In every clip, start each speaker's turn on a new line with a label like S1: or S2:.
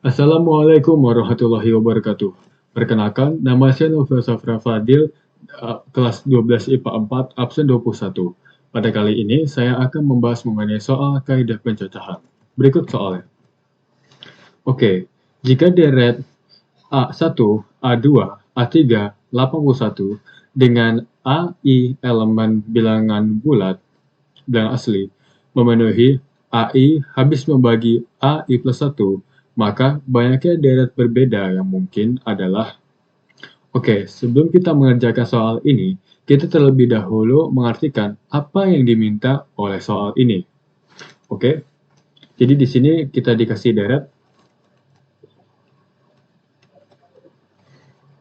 S1: Assalamualaikum warahmatullahi wabarakatuh. Perkenalkan, nama saya Novel Safra Fadil, kelas 12 IPA 4, absen 21. Pada kali ini, saya akan membahas mengenai soal kaidah pencacahan. Berikut soalnya. Oke, jika deret A1, A2, A3, 81 dengan AI elemen bilangan bulat, bilangan asli, memenuhi AI habis membagi AI plus 1, maka banyaknya deret berbeda yang mungkin adalah. Oke, sebelum kita mengerjakan soal ini, kita terlebih dahulu mengartikan apa yang diminta oleh soal ini. Oke, jadi di sini kita dikasih deret,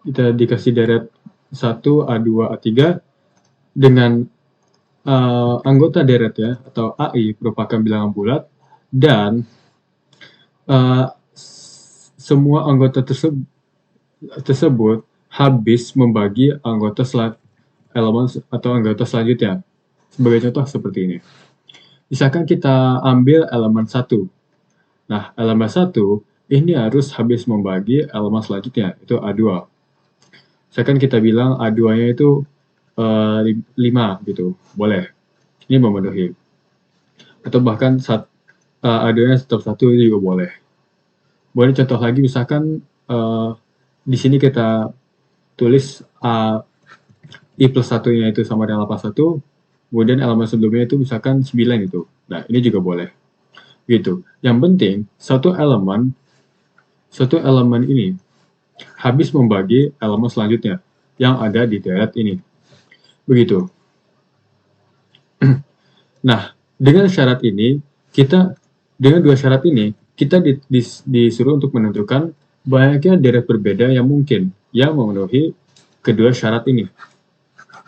S1: kita dikasih deret 1, A2, A3 dengan anggota deret ya, atau AI merupakan bilangan bulat, dan semua anggota tersebut habis membagi elemen atau anggota selanjutnya. Sebagai contoh seperti ini. Misalkan kita ambil elemen 1. Nah, elemen 1 ini harus habis membagi elemen selanjutnya, itu A2. Misalkan kita bilang A2-nya itu 5 gitu, boleh. Ini memenuhi. Atau bahkan A2-nya tetap 1 juga boleh. Boleh contoh lagi, misalkan di sini kita tulis I plus 1-nya itu sama dengan 81, kemudian elemen sebelumnya itu misalkan 9 itu. Nah, ini juga boleh. Gitu. Yang penting, satu elemen ini habis membagi elemen selanjutnya yang ada di deret ini. Begitu. Nah, dengan dua syarat ini, kita disuruh untuk menentukan banyaknya deret berbeda yang mungkin yang memenuhi kedua syarat ini.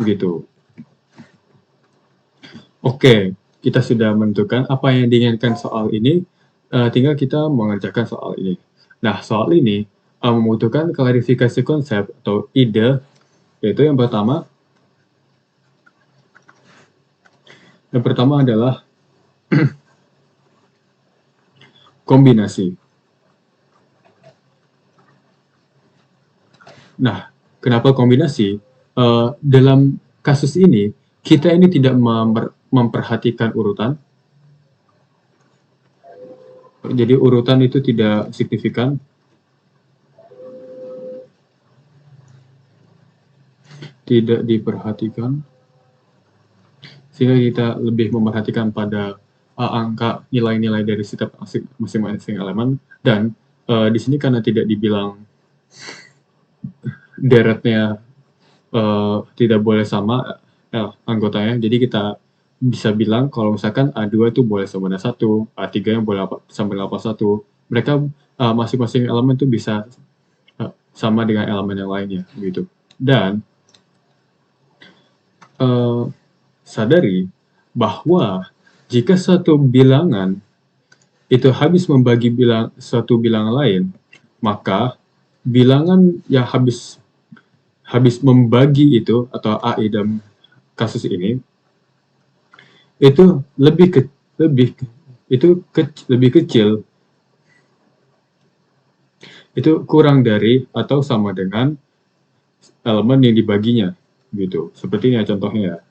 S1: Begitu. Oke, kita sudah menentukan apa yang diinginkan soal ini, tinggal kita mengerjakan soal ini. Nah, soal ini membutuhkan klarifikasi konsep atau ide, yaitu yang pertama adalah kombinasi. Nah, kenapa kombinasi? Dalam kasus ini, kita ini tidak memperhatikan urutan. Jadi urutan itu tidak signifikan. Tidak diperhatikan. Sehingga kita lebih memperhatikan pada angka nilai-nilai dari setiap masing-masing elemen. Dan di sini karena tidak dibilang deretnya tidak boleh sama anggotanya, jadi kita bisa bilang kalau misalkan A2 itu boleh sama dengan 1, A3 yang boleh sama dengan 1. Mereka masing-masing elemen itu bisa sama dengan elemen yang lainnya gitu. Dan sadari bahwa jika satu bilangan itu habis membagi suatu bilangan lain, maka bilangan yang habis membagi itu atau AI dalam kasus ini itu lebih kecil, itu kurang dari atau sama dengan elemen yang dibaginya gitu. Seperti ini ya contohnya ya.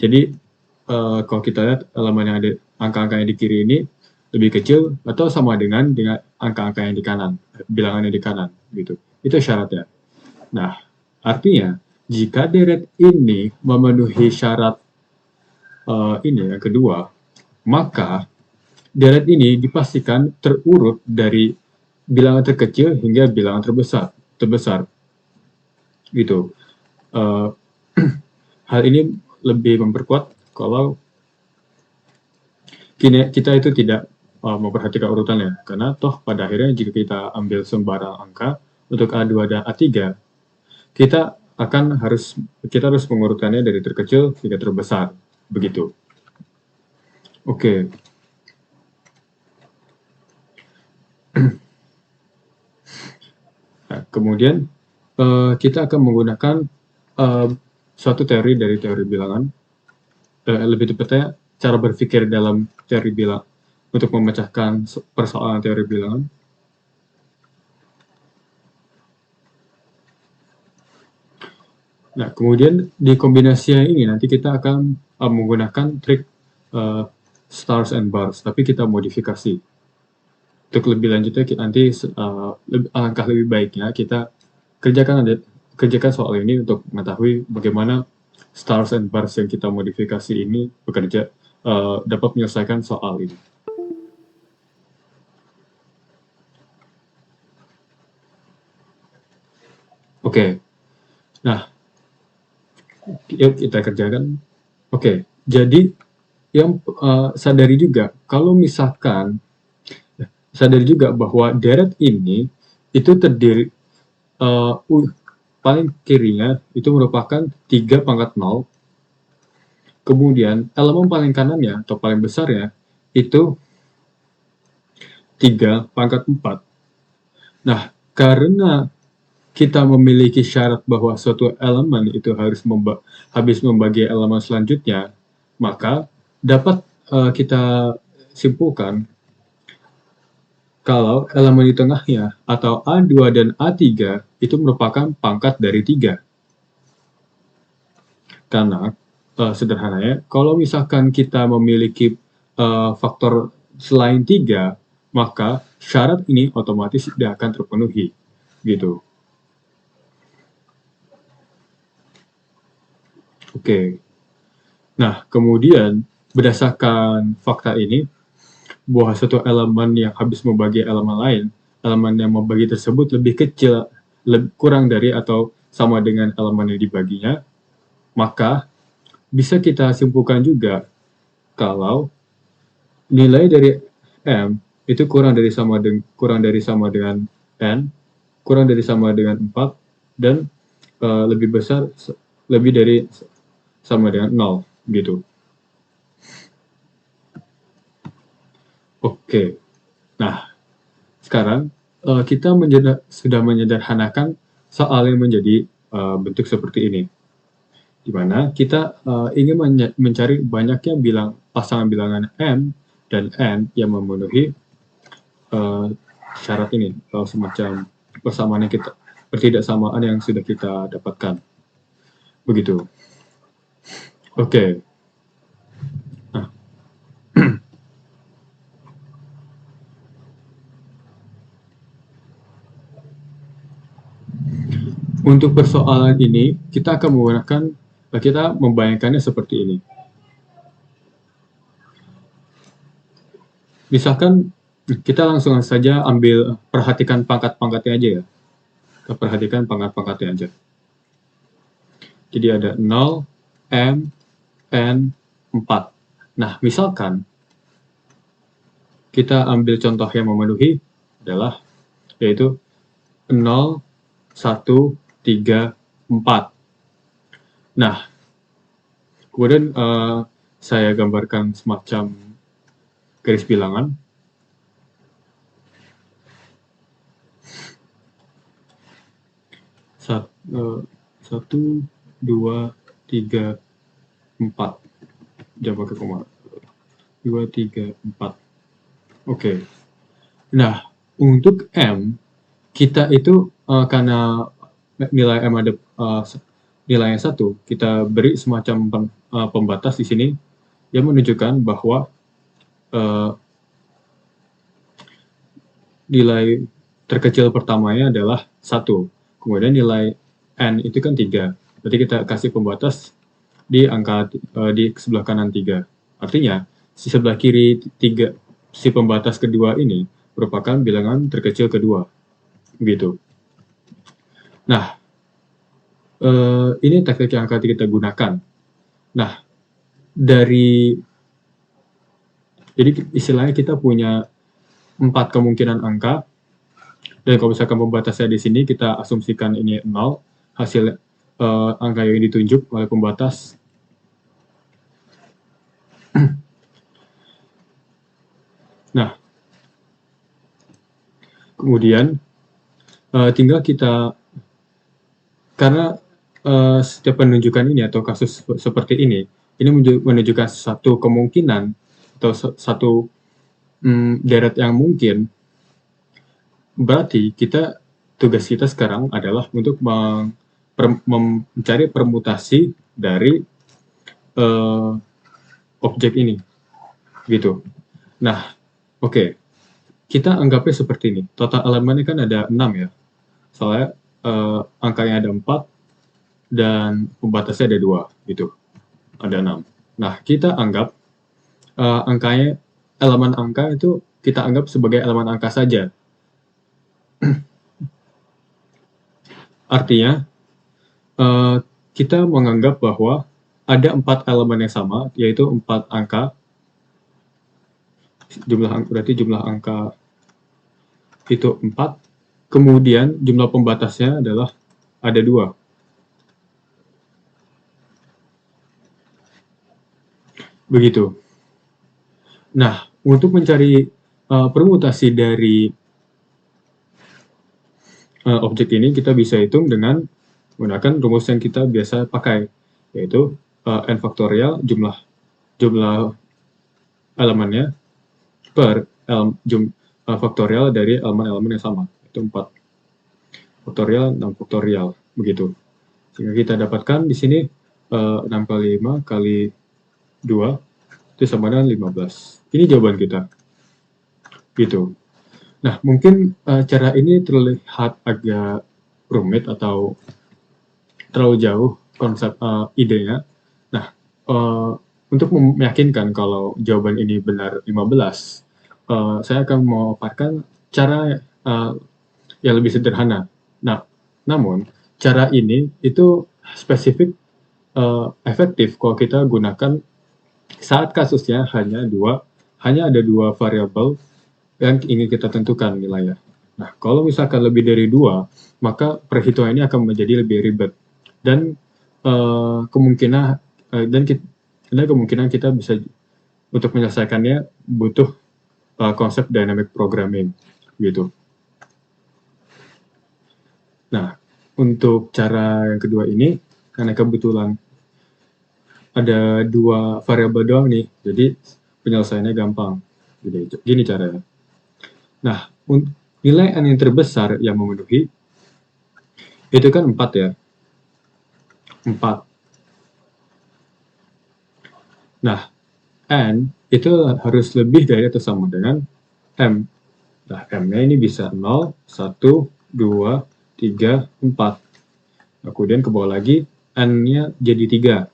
S1: Jadi kalau kita lihat elemen yang ada angka-angka yang di kiri ini lebih kecil atau sama dengan angka-angka yang di kanan, bilangan yang di kanan gitu. Itu syaratnya. Nah, artinya jika deret ini memenuhi syarat ini yang kedua, maka deret ini dipastikan terurut dari bilangan terkecil hingga bilangan terbesar. Gitu. Hal ini lebih memperkuat kalau kita itu tidak memperhatikan urutannya, karena toh pada akhirnya jika kita ambil sembarang angka untuk A2 dan A3, kita harus mengurutkannya dari terkecil hingga terbesar, begitu. Oke. Nah, kemudian kita akan menggunakan suatu teori dari teori bilangan, lebih tepatnya cara berpikir dalam teori bilangan untuk memecahkan persoalan teori bilangan. Nah, kemudian di kombinasi yang ini nanti kita akan menggunakan trik stars and bars, tapi kita modifikasi. Untuk lebih lanjutnya nanti alangkah lebih baiknya kita kerjakan soal ini untuk mengetahui bagaimana stars and bars yang kita modifikasi ini bekerja dapat menyelesaikan soal ini. Oke, nah yuk kita kerjakan. Oke, jadi yang sadari juga kalau misalkan sadari juga bahwa deret ini itu terdiri paling kirinya itu merupakan 3 pangkat 0. Kemudian elemen paling kanannya atau paling besarnya itu 3 pangkat 4. Nah, karena kita memiliki syarat bahwa suatu elemen itu habis membagi elemen selanjutnya, maka dapat kita simpulkan kalau elemen di tengahnya atau A2 dan A3 itu merupakan pangkat dari 3. Karena sederhananya, kalau misalkan kita memiliki faktor selain 3, maka syarat ini otomatis tidak akan terpenuhi. Gitu. Oke. Nah, kemudian berdasarkan fakta ini, bahwa satu elemen yang habis membagi elemen lain, elemen yang membagi tersebut lebih kecil, kurang dari atau sama dengan elemen yang dibaginya, maka bisa kita simpulkan juga kalau nilai dari M itu kurang dari sama dengan N, kurang dari sama dengan 4, dan lebih dari sama dengan 0 gitu. Oke. Nah, sekarang kita sudah menyederhanakan soal yang menjadi bentuk seperti ini, di mana kita ingin mencari banyaknya pasangan bilangan M dan N yang memenuhi syarat ini, atau semacam persamaan yang ketidaksamaan yang sudah kita dapatkan. Begitu. Oke. Nah. Untuk persoalan ini, kita membayangkannya seperti ini. Misalkan kita langsung saja perhatikan pangkat-pangkatnya aja ya. Kita perhatikan pangkat-pangkatnya aja. Jadi ada 0, M, N, 4. Nah, misalkan kita ambil contoh yang memenuhi adalah yaitu 0, 1, 3, 4. Nah, kemudian saya gambarkan semacam garis bilangan. Satu, 2, 3, 4. Jangan pakai koma. 2, 3, 4. Oke. Nah, untuk M, kita itu karena nilai M ada nilainya 1, kita beri semacam pembatas di sini yang menunjukkan bahwa nilai terkecil pertamanya adalah 1. Kemudian nilai N itu kan 3. Berarti kita kasih pembatas di sebelah kanan 3. Artinya, di sebelah kiri 3, si pembatas kedua ini merupakan bilangan terkecil kedua. Gitu. Nah, ini teknik yang akan kita gunakan. Nah, jadi istilahnya kita punya 4 kemungkinan angka, dan kalau misalkan pembatasnya di sini kita asumsikan ini 0, hasil angka yang ditunjuk oleh pembatas. Nah, kemudian tinggal kita, karena setiap penunjukan ini atau kasus seperti ini menunjukkan satu kemungkinan atau satu deret yang mungkin, berarti tugas kita sekarang adalah untuk mencari permutasi dari objek ini, gitu. Nah, oke. Kita anggapnya seperti ini. Total elemennya kan ada 6 ya. Soalnya angkanya ada 4 dan pembatasnya ada 2 gitu. Ada 6. Nah, kita anggap elemen angka itu kita anggap sebagai elemen angka saja. Artinya, kita menganggap bahwa ada 4 elemen yang sama, yaitu 4 angka. Berarti jumlah angka itu 4. Kemudian jumlah pembatasnya adalah ada 2. Begitu. Nah, untuk mencari permutasi dari objek ini, kita bisa hitung dengan menggunakan rumus yang kita biasa pakai, yaitu n faktorial jumlah elemennya per faktorial dari elemen-elemen yang sama, itu 4 faktorial, 6 faktorial, begitu. Sehingga kita dapatkan di sini 6 kali 5 kali 2 itu sama dengan 15. Ini jawaban kita. Gitu. Nah, mungkin cara ini terlihat agak rumit atau terlalu jauh konsep idenya. Nah, untuk meyakinkan kalau jawaban ini benar 15, saya akan memaparkan cara yang lebih sederhana. Nah, namun cara ini itu spesifik efektif kalau kita gunakan saat kasusnya hanya ada dua variabel yang ingin kita tentukan nilainya. Nah, kalau misalkan lebih dari 2, maka perhitungan ini akan menjadi lebih ribet dan kemungkinan kita bisa untuk menyelesaikannya butuh konsep dynamic programming gitu. Nah, untuk cara yang kedua ini, karena kebetulan ada 2 variabel doang nih, jadi penyelesaiannya gampang. Gini caranya. Nah, nilai n yang terbesar yang memenuhi itu kan 4 ya. 4. Nah, n itu harus lebih dari atau sama dengan m. Nah, m-nya ini bisa 0, 1, 2, 3, 4. Nah, kemudian ke bawah lagi, n-nya jadi 3.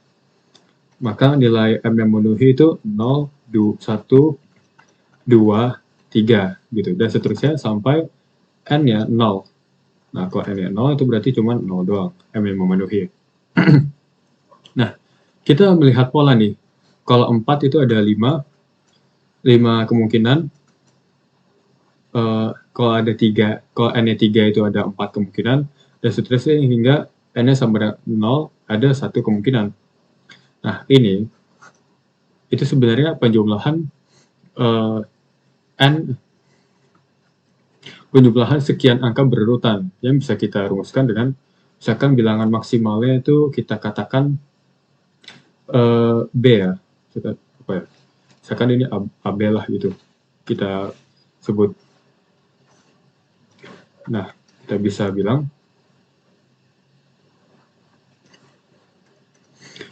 S1: Maka nilai m yang memenuhi itu 0, 1, 2, 3 gitu. Dan seterusnya sampai n-nya 0. Nah, kalau n-nya 0 itu berarti cuma 0 doang m yang memenuhi. Nah, kita melihat pola nih. Kalau 4 itu ada 5 kemungkinan. Kalau ada 3, kalau n-nya 3 itu ada 4 kemungkinan. Dan seterusnya hingga n-nya sama dengan 0 ada 1 kemungkinan. Nah, ini itu sebenarnya penjumlahan penjumlahan sekian angka berurutan yang bisa kita rumuskan dengan misalkan bilangan maksimalnya itu kita katakan B ya. Misalkan ini AB lah gitu. Kita sebut. Nah, kita bisa bilang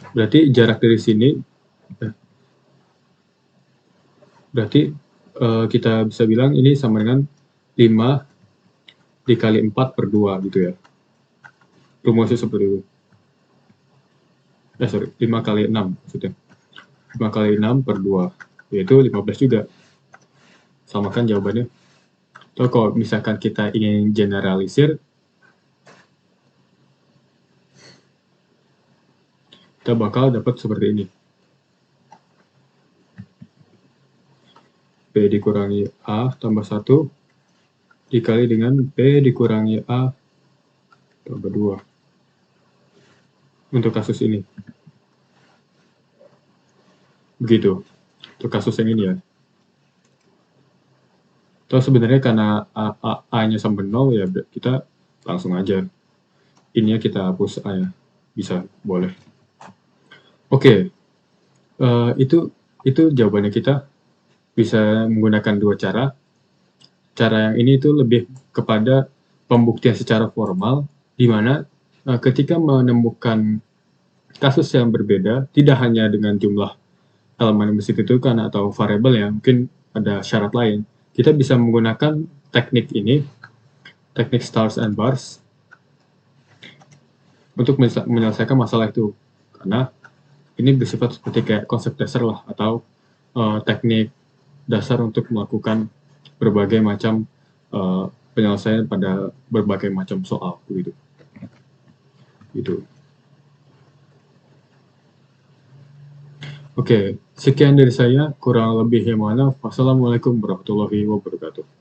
S1: berarti jarak dari sini berarti kita bisa bilang ini sama dengan 5 dikali 4 per 2 gitu ya. Rumusnya seperti itu. 5 kali 6 maksudnya. 5 kali 6 per 2 yaitu 15 juga. Samakan jawabannya. Atau kalau misalkan kita ingin generalisir, kita bakal dapat seperti ini. P dikurangi A tambah 1 dikali dengan P dikurangi A tambah 2. Untuk kasus ini. Begitu. Untuk kasus yang ini ya. Atau sebenarnya karena A-nya sama 0 ya kita langsung aja. Ininya kita hapus A ya. Bisa, boleh. Oke. Itu jawabannya kita. Bisa menggunakan 2 cara. Cara yang ini itu lebih kepada pembuktian secara formal, di mana ketika menemukan kasus yang berbeda, tidak hanya dengan jumlah elemen yang mesti ditentukan atau variabel yang mungkin ada syarat lain, kita bisa menggunakan teknik ini, teknik stars and bars, untuk menyelesaikan masalah itu. Karena ini bersifat seperti kayak konsep dasar lah, atau teknik dasar untuk melakukan berbagai macam penyelesaian pada berbagai macam soal gitu. Oke, sekian dari saya, kurang lebihnya mohon maaf. Wassalamualaikum warahmatullahi wabarakatuh.